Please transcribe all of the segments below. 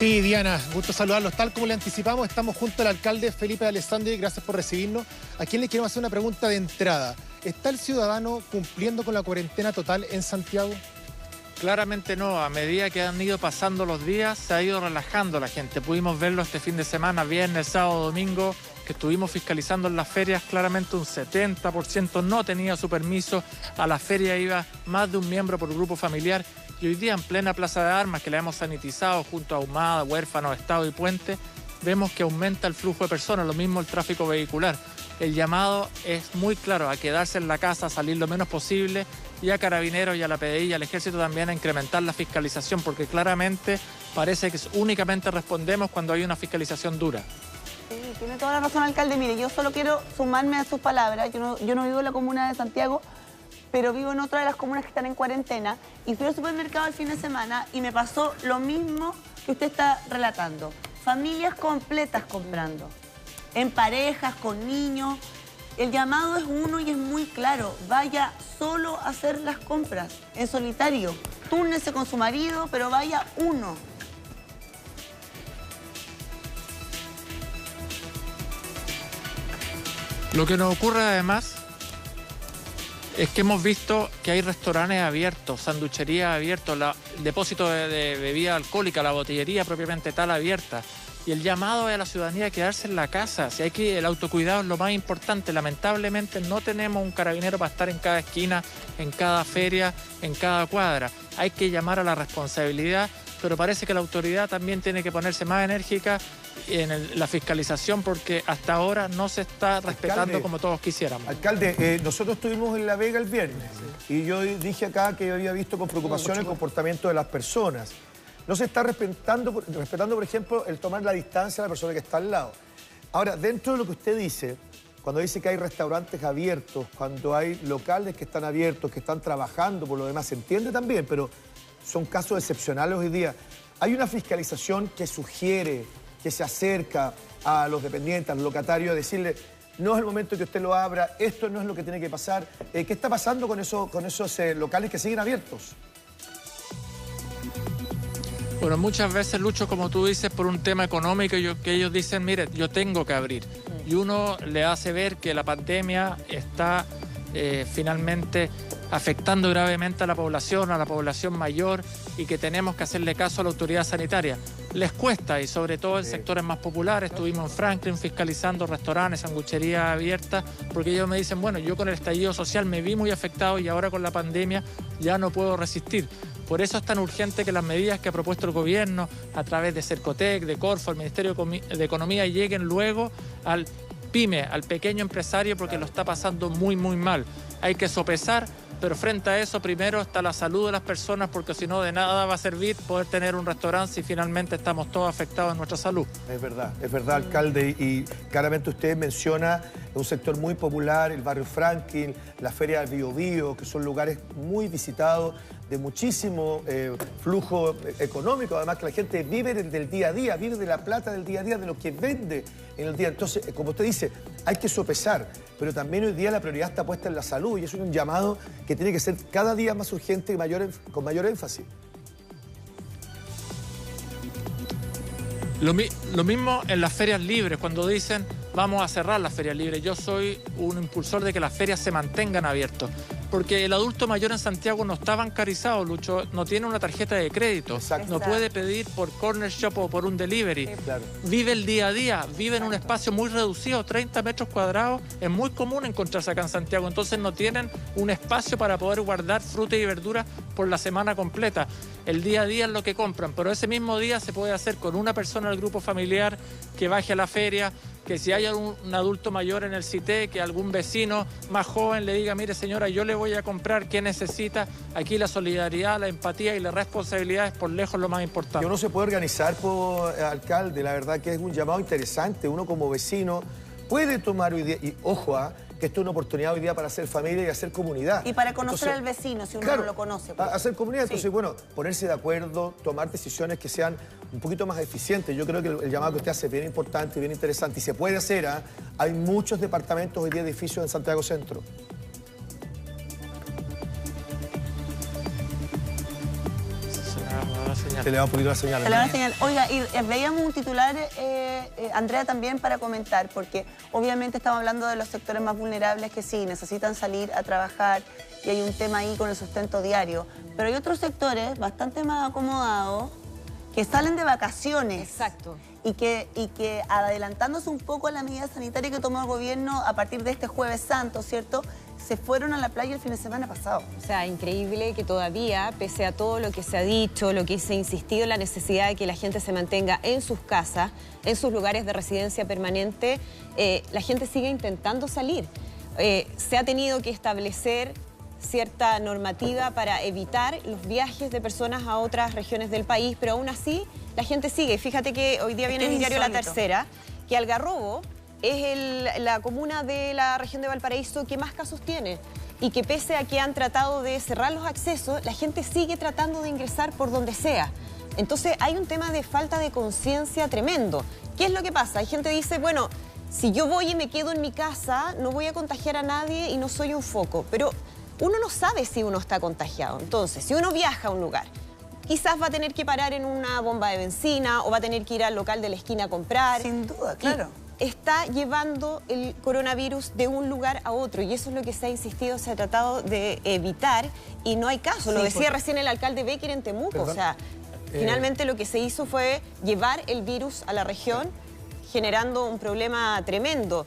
Sí, Diana, gusto saludarlos. Tal como le anticipamos, estamos junto al alcalde Felipe Alessandri. Gracias por recibirnos. ¿A quién le queremos hacer una pregunta de entrada? ¿Está el ciudadano cumpliendo con la cuarentena total en Santiago? Claramente no. A medida que han ido pasando los días, se ha ido relajando la gente. Pudimos verlo este fin de semana, viernes, sábado, domingo, que estuvimos fiscalizando en las ferias. Claramente un 70% no tenía su permiso. A la feria iba más de un miembro por grupo familiar. Y hoy día, en plena Plaza de Armas, que la hemos sanitizado junto a Ahumada, Huérfanos, Estado y Puente, vemos que aumenta el flujo de personas, lo mismo el tráfico vehicular. El llamado es muy claro, a quedarse en la casa, a salir lo menos posible, y a Carabineros y a la PDI y al Ejército también a incrementar la fiscalización, porque claramente parece que únicamente respondemos cuando hay una fiscalización dura. Sí, tiene toda la razón, alcalde. Mire, yo solo quiero sumarme a sus palabras. Yo no vivo en la comuna de Santiago, pero vivo en otra de las comunas que están en cuarentena, y fui al supermercado el fin de semana y me pasó lo mismo que usted está relatando. Familias completas comprando, en parejas, con niños. El llamado es uno y es muy claro: vaya solo a hacer las compras, en solitario. Túrnese con su marido, pero vaya uno. Lo que nos ocurre además es que hemos visto que hay restaurantes abiertos, sanducherías abiertos, el depósito de bebida alcohólica, la botillería propiamente tal abierta. Y el llamado es a la ciudadanía a quedarse en la casa. Si hay que, el autocuidado es lo más importante. Lamentablemente no tenemos un carabinero para estar en cada esquina, en cada feria, en cada cuadra. Hay que llamar a la responsabilidad, pero parece que la autoridad también tiene que ponerse más enérgica en la fiscalización, porque hasta ahora no se está respetando, alcalde, como todos quisiéramos. Alcalde, nosotros estuvimos en La Vega el viernes, y yo dije acá que había visto con preocupación el comportamiento de las personas. No se está respetando, por ejemplo, el tomar la distancia a la persona que está al lado. Ahora, dentro de lo que usted dice, cuando dice que hay restaurantes abiertos, cuando hay locales que están abiertos, que están trabajando, por lo demás, se entiende también, pero son casos excepcionales hoy día. Hay una fiscalización que sugiere, que se acerca a los dependientes, a los locatarios, a decirle: no es el momento que usted lo abra, esto no es lo que tiene que pasar. ¿Qué está pasando con esos locales que siguen abiertos? Bueno, muchas veces, Lucho, como tú dices, por un tema económico, que ellos dicen: mire, yo tengo que abrir. Y uno le hace ver que la pandemia está finalmente afectando gravemente a la población mayor, y que tenemos que hacerle caso a la autoridad sanitaria. Les cuesta, y sobre todo en sectores más populares. Estuvimos en Franklin fiscalizando restaurantes, sangucherías abiertas, porque ellos me dicen: bueno, yo con el estallido social me vi muy afectado y ahora con la pandemia ya no puedo resistir. Por eso es tan urgente que las medidas que ha propuesto el gobierno a través de Cercotec, de Corfo, el Ministerio de Economía, lleguen luego al pyme, al pequeño empresario, porque lo está pasando muy, muy mal. Hay que sopesar, pero frente a eso primero está la salud de las personas, porque si no, de nada va a servir poder tener un restaurante si finalmente estamos todos afectados en nuestra salud. Es verdad, alcalde, y claramente usted menciona un sector muy popular, el barrio Franklin, la feria del Biobío, que son lugares muy visitados, de muchísimo flujo económico, además que la gente vive del día a día, vive de la plata del día a día, de lo que vende en el día. Entonces, como usted dice, hay que sopesar, pero también hoy día la prioridad está puesta en la salud, y es un llamado que tiene que ser cada día más urgente y con mayor énfasis. Lo mismo en las ferias libres, cuando dicen: vamos a cerrar las ferias libres. Yo soy un impulsor de que las ferias se mantengan abiertas, porque el adulto mayor en Santiago no está bancarizado, Lucho, no tiene una tarjeta de crédito. Exacto. No puede pedir por corner shop o por un delivery. Sí. Claro. Vive el día a día, vive en un espacio muy reducido, 30 metros cuadrados. Es muy común encontrarse acá en Santiago, entonces no tienen un espacio para poder guardar fruta y verduras por la semana completa. El día a día es lo que compran, pero ese mismo día se puede hacer con una persona del grupo familiar que baje a la feria, que si hay un adulto mayor en el CITE, que algún vecino más joven le diga: mire señora, yo le voy a comprar, ¿qué necesita? Aquí la solidaridad, la empatía y la responsabilidad es por lejos lo más importante. Y uno se puede organizar, alcalde, la verdad que es un llamado interesante. Uno como vecino puede tomar hoy día, y ojo, que esto es una oportunidad hoy día para hacer familia y hacer comunidad. Y para conocer al vecino, si uno no lo conoce. Pues. Hacer comunidad, Sí. entonces, bueno, ponerse de acuerdo, tomar decisiones que sean un poquito más eficientes. Yo creo que el llamado que usted hace es bien importante, bien interesante, y se puede hacer. Hay muchos departamentos hoy día, edificios en Santiago Centro. Se me va la señal. Se le va un poquito la señal. Se le va la señal. Oiga, y veíamos un titular, Andrea, también para comentar, porque obviamente estamos hablando de los sectores más vulnerables que sí, necesitan salir a trabajar y hay un tema ahí con el sustento diario. Pero hay otros sectores bastante más acomodados que salen de vacaciones. Exacto. Y que adelantándose un poco a la medida sanitaria que tomó el gobierno a partir de este Jueves Santo, ¿cierto?, se fueron a la playa el fin de semana pasado. O sea, increíble que todavía, pese a todo lo que se ha dicho, lo que se ha insistido en la necesidad de que la gente se mantenga en sus casas, en sus lugares de residencia permanente, la gente sigue intentando salir. Se ha tenido que establecer cierta normativa para evitar los viajes de personas a otras regiones del país, pero aún así la gente sigue. Fíjate que hoy día viene en el diario La Tercera que Algarrobo es la comuna de la región de Valparaíso que más casos tiene y que pese a que han tratado de cerrar los accesos, la gente sigue tratando de ingresar por donde sea. Entonces hay un tema de falta de conciencia tremendo. ¿Qué es lo que pasa? Hay gente que dice, bueno, si yo voy y me quedo en mi casa, no voy a contagiar a nadie y no soy un foco. Pero uno no sabe si uno está contagiado. Entonces, si uno viaja a un lugar, quizás va a tener que parar en una bomba de benzina o va a tener que ir al local de la esquina a comprar. Sin duda, claro. Está llevando el coronavirus de un lugar a otro y eso es lo que se ha insistido, se ha tratado de evitar y no hay caso. Lo decía recién el alcalde Becker en Temuco. ¿Perdón? O sea, finalmente lo que se hizo fue llevar el virus a la región, generando un problema tremendo.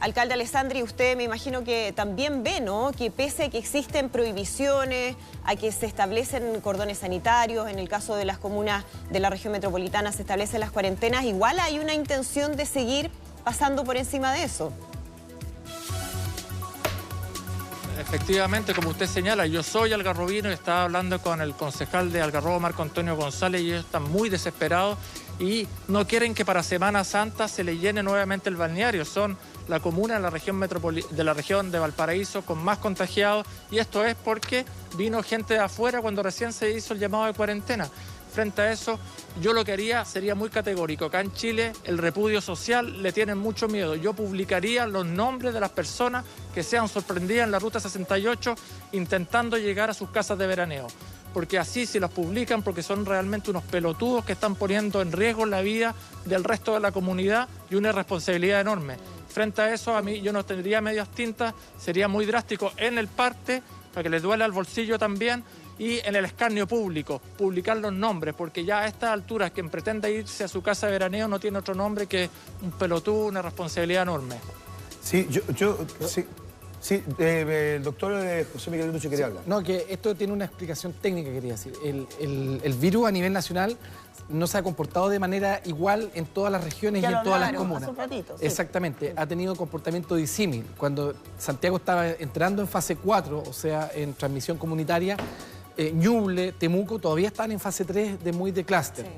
Alcalde Alessandri, usted me imagino que también ve, ¿no?, que pese a que existen prohibiciones, a que se establecen cordones sanitarios, en el caso de las comunas de la región metropolitana se establecen las cuarentenas, igual hay una intención de seguir pasando por encima de eso. Efectivamente, como usted señala, yo soy algarrobino y estaba hablando con el concejal de Algarrobo, Marco Antonio González, y ellos están muy desesperados y no quieren que para Semana Santa se le llene nuevamente el balneario. Son la comuna de la región de Valparaíso con más contagiados y esto es porque vino gente de afuera cuando recién se hizo el llamado de cuarentena. Frente a eso, yo lo que haría sería muy categórico. Acá en Chile el repudio social le tienen mucho miedo. Yo publicaría los nombres de las personas que sean sorprendidas en la Ruta 68 intentando llegar a sus casas de veraneo. Porque así si los publican, porque son realmente unos pelotudos que están poniendo en riesgo la vida del resto de la comunidad y una irresponsabilidad enorme. Frente a eso, a mí yo no tendría medias tintas, sería muy drástico en el parte, para que les duele al bolsillo también, y en el escarnio público, publicar los nombres, porque ya a estas alturas quien pretenda irse a su casa de veraneo no tiene otro nombre que un pelotudo, una responsabilidad enorme. Sí, sí, el doctor José Miguel Lucho quería hablar. No, que esto tiene una explicación técnica, quería decir. El virus a nivel nacional no se ha comportado de manera igual en todas las regiones y en todas las comunas. Hace un ratito, sí. Exactamente, ha tenido comportamiento disímil. Cuando Santiago estaba entrando en fase 4, o sea, en transmisión comunitaria, Ñuble, Temuco todavía están en fase 3 de clúster. Sí.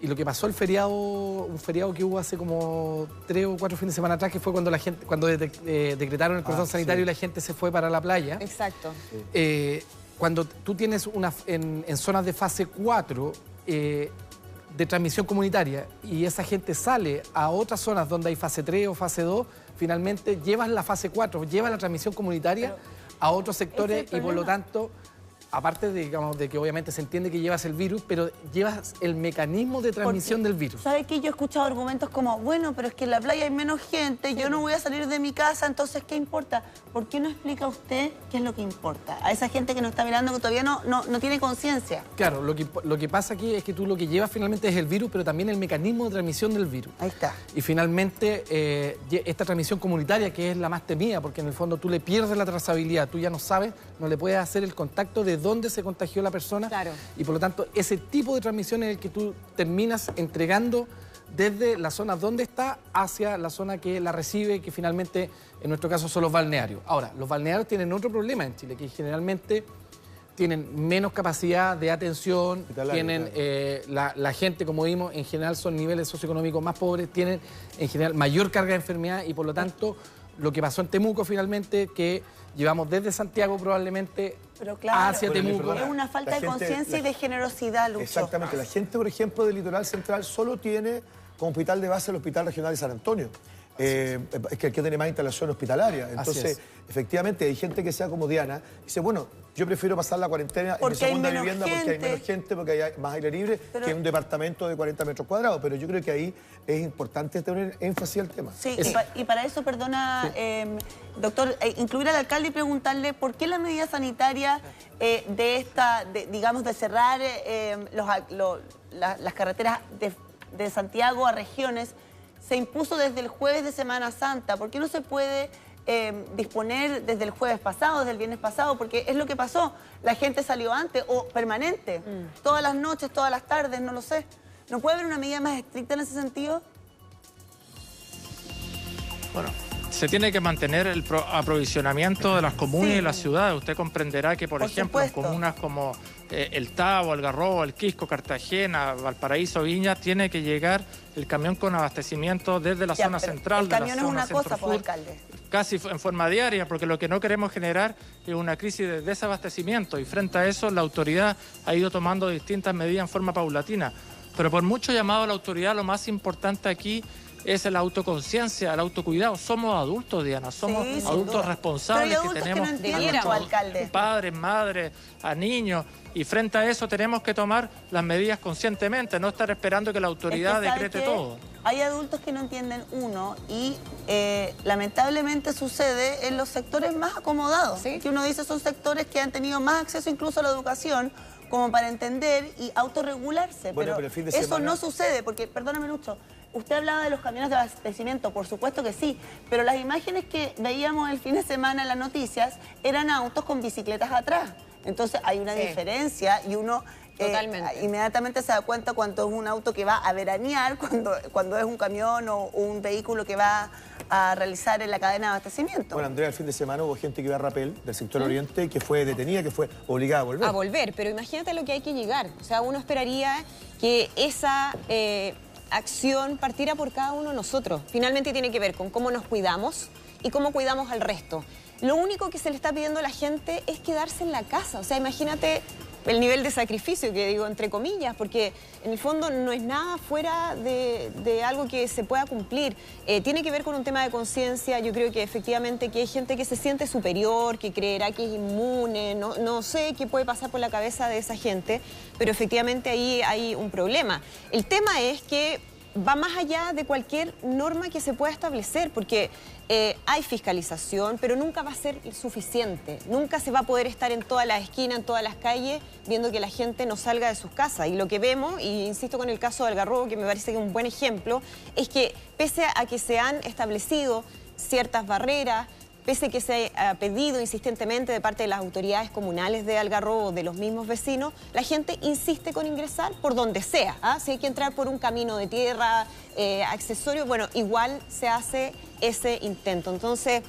Y lo que pasó un feriado que hubo hace como 3 o 4 fines de semana atrás, que fue cuando decretaron el cordón sanitario y la gente se fue para la playa. Exacto. Cuando tú tienes en zonas de fase 4 de transmisión comunitaria y esa gente sale a otras zonas donde hay fase 3 o fase 2, finalmente llevas la fase 4, llevas la transmisión comunitaria a otros sectores y por lo tanto, aparte de, digamos, de que obviamente se entiende que llevas el virus, pero llevas el mecanismo de transmisión del virus. ¿Sabe qué? Yo he escuchado argumentos como, bueno, pero es que en la playa hay menos gente, yo no voy a salir de mi casa, entonces, ¿qué importa? ¿Por qué no explica usted qué es lo que importa? A esa gente que nos está mirando que todavía no tiene conciencia. Claro, lo que pasa aquí es que tú lo que llevas finalmente es el virus, pero también el mecanismo de transmisión del virus. Ahí está. Y finalmente, esta transmisión comunitaria, que es la más temida, porque en el fondo tú le pierdes la trazabilidad, tú ya no sabes, no le puedes hacer el contacto de dónde se contagió la persona. Claro. Y por lo tanto, ese tipo de transmisión es el que tú terminas entregando desde la zona donde está hacia la zona que la recibe, que finalmente, en nuestro caso, son los balnearios. Ahora, los balnearios tienen otro problema en Chile, que generalmente tienen menos capacidad de atención, tienen la gente, como vimos, en general son niveles socioeconómicos más pobres, tienen en general mayor carga de enfermedad y por lo tanto, lo que pasó en Temuco finalmente, que llevamos desde Santiago probablemente hacia Temuco. Es una falta de conciencia y de generosidad, Lucho. Exactamente. La gente, por ejemplo, del litoral central solo tiene como hospital de base el Hospital Regional de San Antonio. Es que el que tiene más instalación hospitalaria. Entonces, efectivamente, hay gente que sea como Diana, dice, bueno, Yo prefiero pasar la cuarentena en mi segunda vivienda porque hay menos gente, porque hay más aire libre que en un departamento de 40 metros cuadrados. Pero yo creo que ahí es importante tener énfasis al tema. Sí, y para eso, perdona, doctor, incluir al alcalde y preguntarle por qué la medida sanitaria digamos, de cerrar las carreteras de Santiago a regiones se impuso desde el jueves de Semana Santa. ¿Por qué no se puede disponer desde el jueves pasado, desde el viernes pasado? Porque es lo que pasó. La gente salió antes o permanente, todas las noches, todas las tardes, no lo sé. ¿No puede haber una medida más estricta en ese sentido? Bueno, se tiene que mantener el aprovisionamiento de las comunas y las ciudades. Usted comprenderá que, por ejemplo, en comunas como El Tabo, Algarrobo, El Quisco, Cartagena, Valparaíso, Viña, tiene que llegar el camión con abastecimiento desde la zona central, de la zona centro-sur. El camión es una cosa, pues, alcalde. Casi en forma diaria, porque lo que no queremos generar es una crisis de desabastecimiento. Y frente a eso, la autoridad ha ido tomando distintas medidas en forma paulatina. Pero por mucho llamado a la autoridad, lo más importante aquí es la autoconciencia, el autocuidado. Somos adultos, Diana, somos adultos responsables que tenemos padres, madres, a niños. Y frente a eso tenemos que tomar las medidas conscientemente, no estar esperando que la autoridad decrete todo. Hay adultos que no entienden y lamentablemente sucede en los sectores más acomodados. Que uno dice son sectores que han tenido más acceso incluso a la educación como para entender y autorregularse. Bueno, pero el fin de semana... Eso no sucede porque, perdóname Lucho, usted hablaba de los camiones de abastecimiento, por supuesto que sí, pero las imágenes que veíamos el fin de semana en las noticias eran autos con bicicletas atrás. Entonces hay una diferencia y uno inmediatamente se da cuenta cuando es un auto que va a veranear, cuando es un camión o un vehículo que va a realizar en la cadena de abastecimiento. Bueno, Andrea, el fin de semana hubo gente que iba a Rapel, del sector oriente, que fue detenida, que fue obligada a volver. A volver, pero imagínate lo que hay que llegar. O sea, uno esperaría que esa acción partiera por cada uno de nosotros. Finalmente tiene que ver con cómo nos cuidamos y cómo cuidamos al resto. Lo único que se le está pidiendo a la gente es quedarse en la casa. O sea, imagínate el nivel de sacrificio, que digo entre comillas, porque en el fondo no es nada fuera de algo que se pueda cumplir. Tiene que ver con un tema de conciencia. Yo creo que efectivamente que hay gente que se siente superior, que creerá que es inmune, no sé qué puede pasar por la cabeza de esa gente, pero efectivamente ahí hay un problema. El tema es que va más allá de cualquier norma que se pueda establecer, porque hay fiscalización, pero nunca va a ser suficiente. Nunca se va a poder estar en todas las esquinas, en todas las calles, viendo que la gente no salga de sus casas. Y lo que vemos, y insisto con el caso de Algarrobo, que me parece que es un buen ejemplo, es que pese a que se han establecido ciertas barreras, pese a que se ha pedido insistentemente de parte de las autoridades comunales de Algarrobo, de los mismos vecinos, la gente insiste con ingresar por donde sea. Si hay que entrar por un camino de tierra, accesorio, bueno, igual se hace ese intento. Entonces,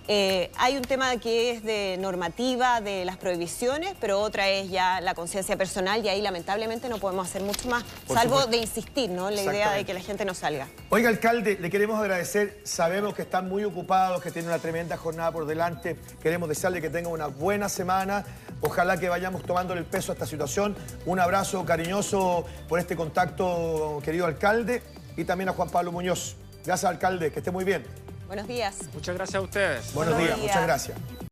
hay un tema que es de normativa, de las prohibiciones, pero otra es ya la conciencia personal y ahí lamentablemente no podemos hacer mucho más, salvo de insistir, ¿no? La idea de que la gente no salga. Oiga, alcalde, le queremos agradecer. Sabemos que están muy ocupados, que tienen una tremenda jornada por delante. Queremos desearle que tenga una buena semana. Ojalá que vayamos tomando el peso a esta situación. Un abrazo cariñoso por este contacto, querido alcalde, y también a Juan Pablo Muñoz. Gracias, alcalde, que esté muy bien. Buenos días. Muchas gracias a ustedes. Buenos días, muchas gracias.